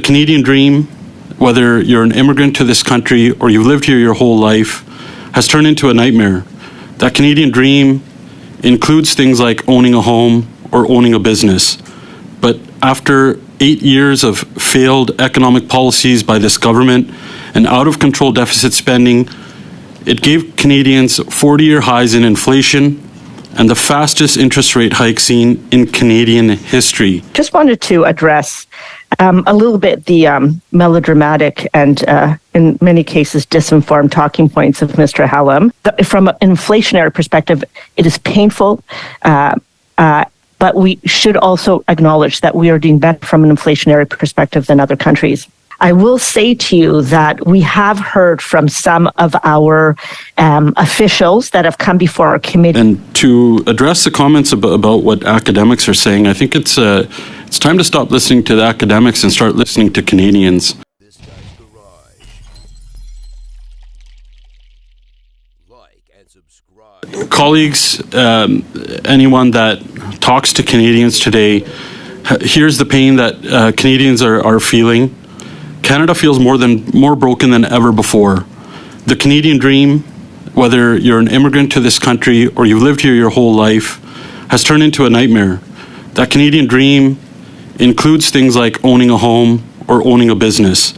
The Canadian dream, whether you're an immigrant to this country or you've lived here your whole life, has turned into a nightmare. That Canadian dream includes things like owning a home or owning a business. But after 8 years of failed economic policies by this government and out-of-control deficit spending, it gave Canadians 40-year highs in inflation and the fastest interest rate hike seen in Canadian history. Just wanted to address a little bit the melodramatic and, in many cases, disinformed talking points of Mr. Hallam. From an inflationary perspective, it is painful, but we should also acknowledge that we are doing better from an inflationary perspective than other countries. I will say to you that we have heard from some of our officials that have come before our committee. And to address the comments about what academics are saying, I think it's time to stop listening to the academics and start listening to Canadians. This guy's garage. Like and subscribe. Colleagues, anyone that talks to Canadians today hears the pain that Canadians are feeling. Canada feels more broken than ever before. The Canadian dream, whether you're an immigrant to this country or you've lived here your whole life, has turned into a nightmare. That Canadian dream includes things like owning a home or owning a business.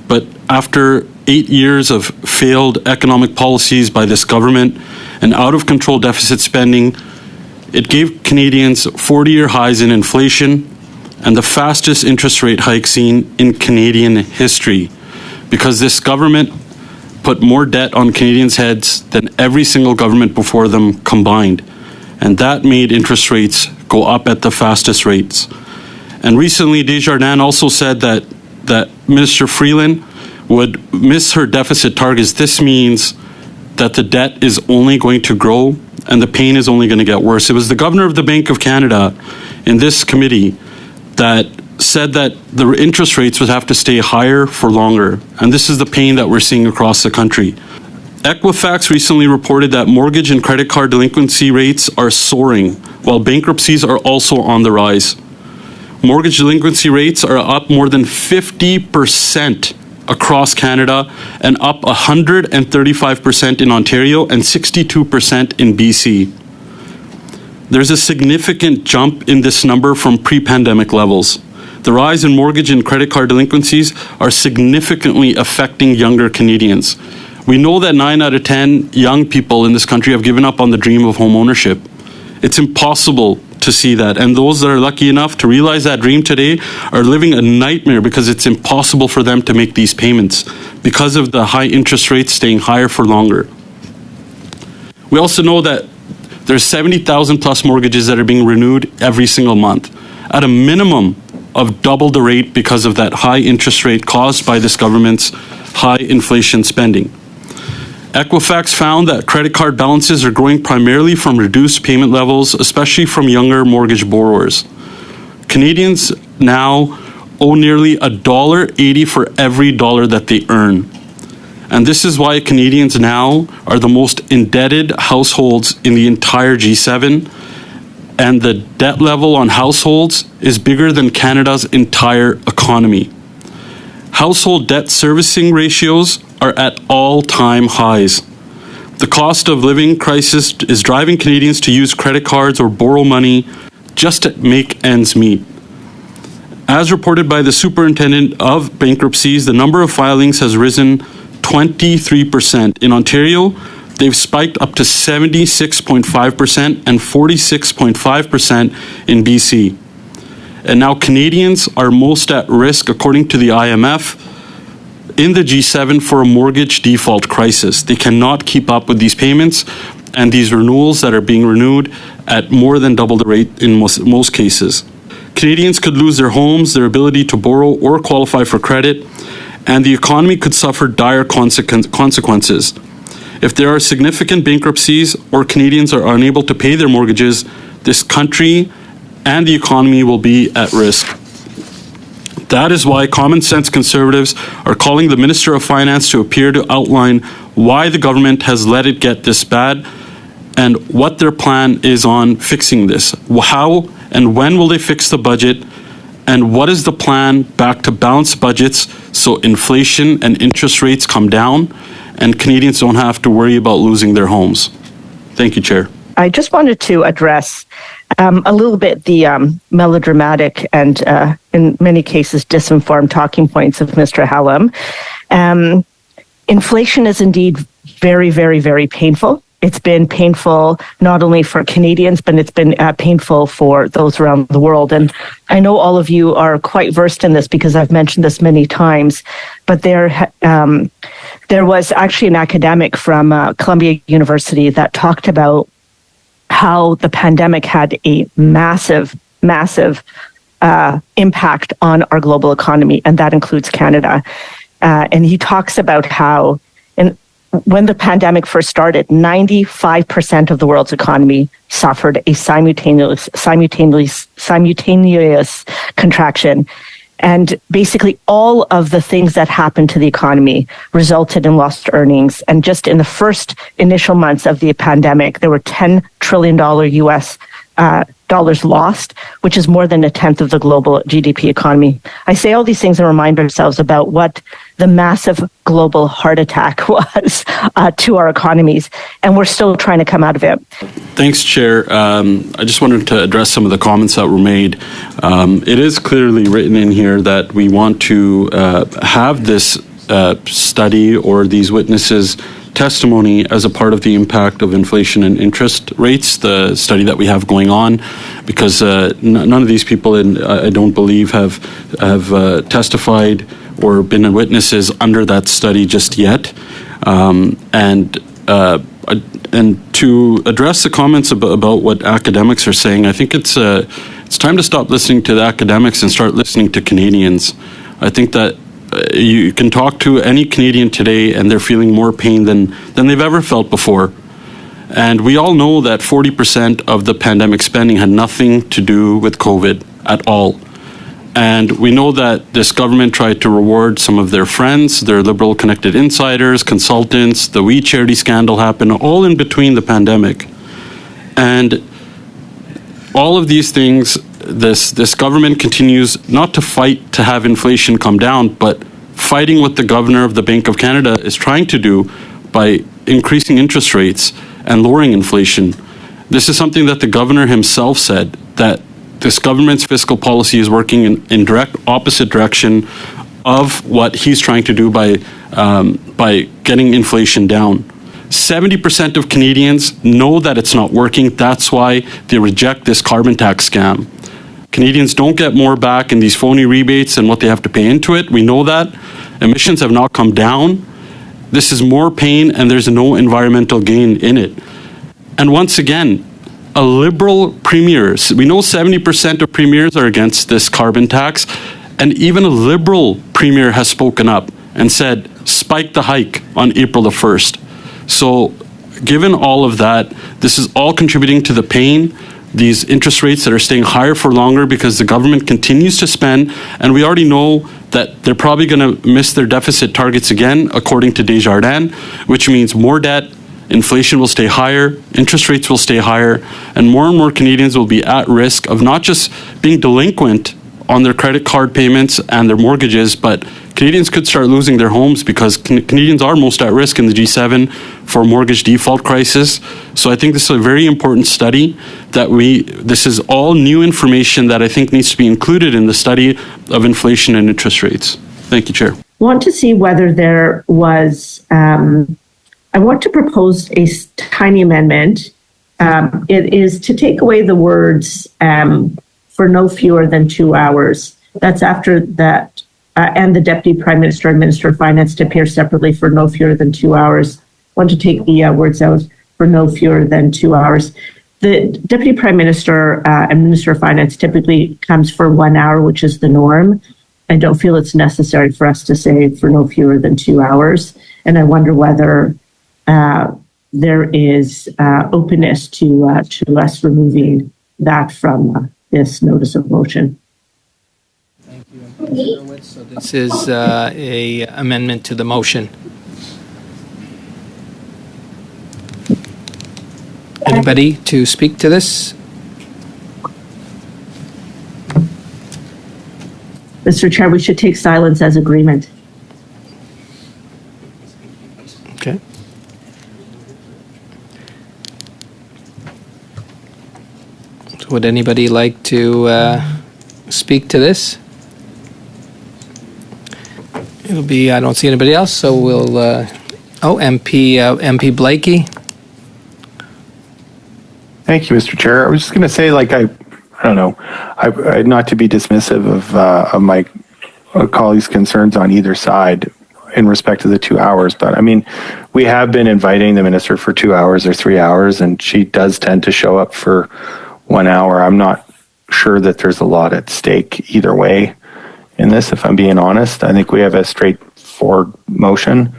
But after 8 years of failed economic policies by this government and out-of-control deficit spending, it gave Canadians 40-year highs in inflation and the fastest interest rate hike seen in Canadian history, because this government put more debt on Canadians' heads than every single government before them combined. And that made interest rates go up at the fastest rates. And recently, Desjardins also said that Minister Freeland would miss her deficit targets. This means that the debt is only going to grow and the pain is only going to get worse. It was the governor of the Bank of Canada in this committee that said that the interest rates would have to stay higher for longer. And this is the pain that we're seeing across the country. Equifax recently reported that mortgage and credit card delinquency rates are soaring, while bankruptcies are also on the rise. Mortgage delinquency rates are up more than 50% across Canada and up 135% in Ontario and 62% in BC. There's a significant jump in this number from pre-pandemic levels. The rise in mortgage and credit card delinquencies are significantly affecting younger Canadians. We know that 9 out of 10 young people in this country have given up on the dream of home ownership. It's impossible to see that. And those that are lucky enough to realize that dream today are living a nightmare because it's impossible for them to make these payments because of the high interest rates staying higher for longer. We also know that there's 70,000 plus mortgages that are being renewed every single month at a minimum of double the rate because of that high interest rate caused by this government's high inflation spending. Equifax found that credit card balances are growing primarily from reduced payment levels, especially from younger mortgage borrowers. Canadians now owe nearly $1.80 for every dollar that they earn. And this is why Canadians now are the most indebted households in the entire G7, and the debt level on households is bigger than Canada's entire economy. Household debt servicing ratios are at all-time highs. The cost of living crisis is driving Canadians to use credit cards or borrow money just to make ends meet. As reported by the Superintendent of Bankruptcies, the number of filings has risen 23%. In Ontario, they've spiked up to 76.5% and 46.5% in BC. And now Canadians are most at risk, according to the IMF, in the G7 for a mortgage default crisis. They cannot keep up with these payments and these renewals that are being renewed at more than double the rate in most cases. Canadians could lose their homes, their ability to borrow or qualify for credit, and the economy could suffer dire consequences. If there are significant bankruptcies or Canadians are unable to pay their mortgages, this country and the economy will be at risk. That is why common sense Conservatives are calling the Minister of Finance to appear to outline why the government has let it get this bad and what their plan is on fixing this. How and when will they fix the budget And what is the plan back to balanced budgets so inflation and interest rates come down and Canadians don't have to worry about losing their homes? Thank you, Chair. I just wanted to address a little bit the melodramatic and, in many cases, disinformed talking points of Mr. Hallam. Inflation is indeed very, very, very painful. It's been painful not only for Canadians, but it's been painful for those around the world. And I know all of you are quite versed in this because I've mentioned this many times, but there was actually an academic from Columbia University that talked about how the pandemic had a massive, massive impact on our global economy, and that includes Canada. And he talks about how when the pandemic first started, 95% of the world's economy suffered a simultaneous contraction. And basically all of the things that happened to the economy resulted in lost earnings. And just in the first initial months of the pandemic, there were $10 trillion US dollars lost, which is more than a tenth of the global GDP economy. I say all these things and remind ourselves about what the massive global heart attack was to our economies, and we're still trying to come out of it. Thanks, Chair. I just wanted to address some of the comments that were made. It is clearly written in here that we want to have this study or these witnesses' testimony as a part of the impact of inflation and interest rates, the study that we have going on, because none of these people, I don't believe, have testified or been witnesses under that study just yet. And to address the comments about what academics are saying, I think it's time to stop listening to the academics and start listening to Canadians. I think that you can talk to any Canadian today and they're feeling more pain than they've ever felt before. And we all know that 40% of the pandemic spending had nothing to do with COVID at all. And we know that this government tried to reward some of their friends, their liberal connected insiders, consultants, the We Charity scandal happened, all in between the pandemic. And all of these things, this government continues not to fight to have inflation come down, but fighting what the governor of the Bank of Canada is trying to do by increasing interest rates and lowering inflation. This is something that the governor himself said, that this government's fiscal policy is working in direct opposite direction of what he's trying to do by getting inflation down. 70% of Canadians know that it's not working. That's why they reject this carbon tax scam. Canadians don't get more back in these phony rebates than what they have to pay into it. We know that. Emissions have not come down. This is more pain and there's no environmental gain in it. And once again, a liberal premier, we know 70% of premiers are against this carbon tax, and even a liberal premier has spoken up and said, spike the hike on April the 1st. So given all of that, this is all contributing to the pain, these interest rates that are staying higher for longer because the government continues to spend, and we already know that they're probably going to miss their deficit targets again, according to Desjardins, which means more debt, inflation will stay higher, interest rates will stay higher, and more Canadians will be at risk of not just being delinquent on their credit card payments and their mortgages, but Canadians could start losing their homes because Canadians are most at risk in the G7 for mortgage default crisis. So I think this is a very important study this is all new information that I think needs to be included in the study of inflation and interest rates. Thank you, Chair. I want to see whether there was, I want to propose a tiny amendment. It is to take away the words for no fewer than 2 hours. That's after that. And the Deputy Prime Minister and Minister of Finance to appear separately for no fewer than 2 hours. I want to take the words out for no fewer than 2 hours. The Deputy Prime Minister and Minister of Finance typically comes for 1 hour, which is the norm. I don't feel it's necessary for us to say for no fewer than 2 hours. And I wonder whether there is openness to us removing that from this notice of motion. So this is a amendment to the motion. Anybody to speak to this? Mr. Chair, we should take silence as agreement. Okay. So would anybody like to speak to this? It'll be, I don't see anybody else, so we'll, MP Blakey. Thank you, Mr. Chair. I was just going to say, like, I don't know, I not to be dismissive of my colleagues' concerns on either side in respect to the 2 hours, but I mean, we have been inviting the minister for 2 hours or 3 hours, and she does tend to show up for 1 hour. I'm not sure that there's a lot at stake either way in this, if I'm being honest. I think we have a straightforward motion.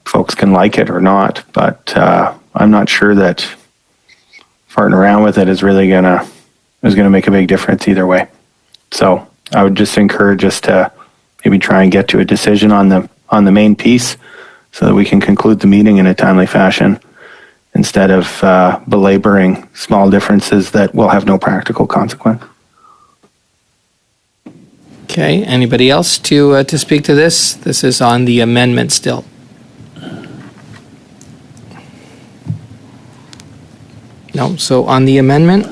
Folks can like it or not, but I'm not sure that farting around with it is really gonna make a big difference either way. So I would just encourage us to maybe try and get to a decision on the main piece so that we can conclude the meeting in a timely fashion instead of belaboring small differences that will have no practical consequence. Okay, anybody else to speak to this? This is on the amendment still. No, so on the amendment?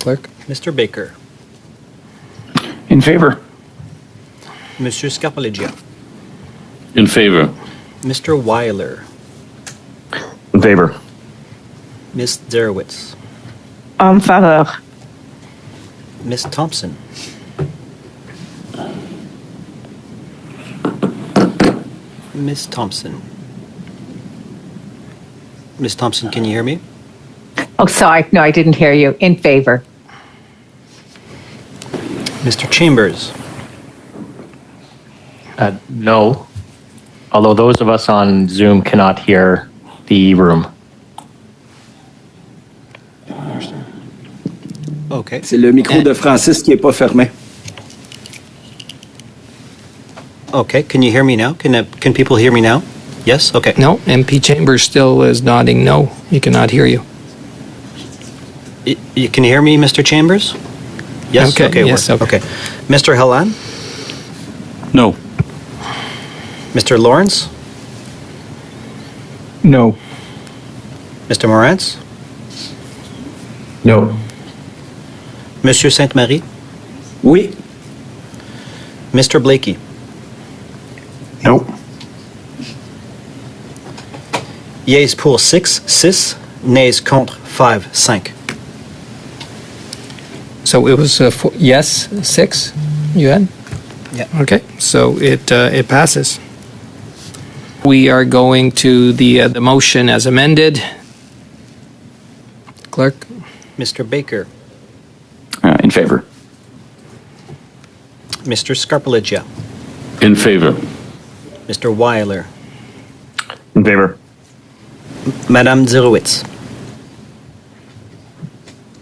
Clerk? Mr. Baker, In favor. Monsieur Scarpaleggia, In favor. Mr. Weiler, In favor. Ms. Derowitz, En faveur. Ms. Thompson, Ms. Thompson. Ms. Thompson, can you hear me? Oh, sorry. No, I didn't hear you. In favor. Mr. Chambers, No, although those of us on Zoom cannot hear the room. okay. C'est le micro de Francis qui est pas fermé. Okay, can you hear me now? Can people hear me now? Yes? Okay. No, MP Chambers still is nodding no. He cannot hear you. You can hear me, Mr. Chambers? Yes? Okay, yes, we're- okay. Mr. Helland? No. Mr. Lawrence? No. Mr. Morantz? No. Monsieur Sainte-Marie? Oui. Mr. Blakey? Nope. Yeas pour 6, nays contre 5. So it was yes, 6 you had? Yeah. Okay, so it passes. We are going to the motion as amended. Clerk? Mr. Baker? In favor. Mr. Scarpaleggia? In favor. Mr. Weiler? In favor. Madame Derowitz?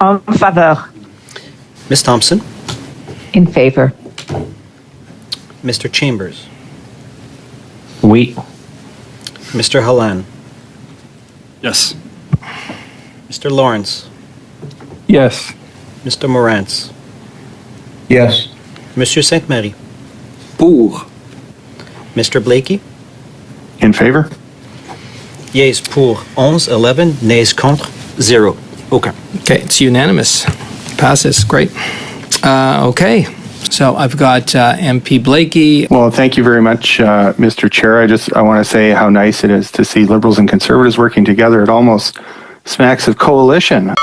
En faveur. Ms. Thompson? In favor. Mr. Chambers? Oui. Mr. Helland? Yes. Mr. Lawrence? Yes. Mr. Morantz? Yes. Monsieur Sainte-Marie? Pour. Mr. Blakey? In favor. Yeas pour 11, nays contre 0. Aucun. Okay, it's unanimous. Passes, great. Okay, so I've got MP Blakey. Well, thank you very much, Mr. Chair. I want to say how nice it is to see Liberals and Conservatives working together. It almost smacks of coalition.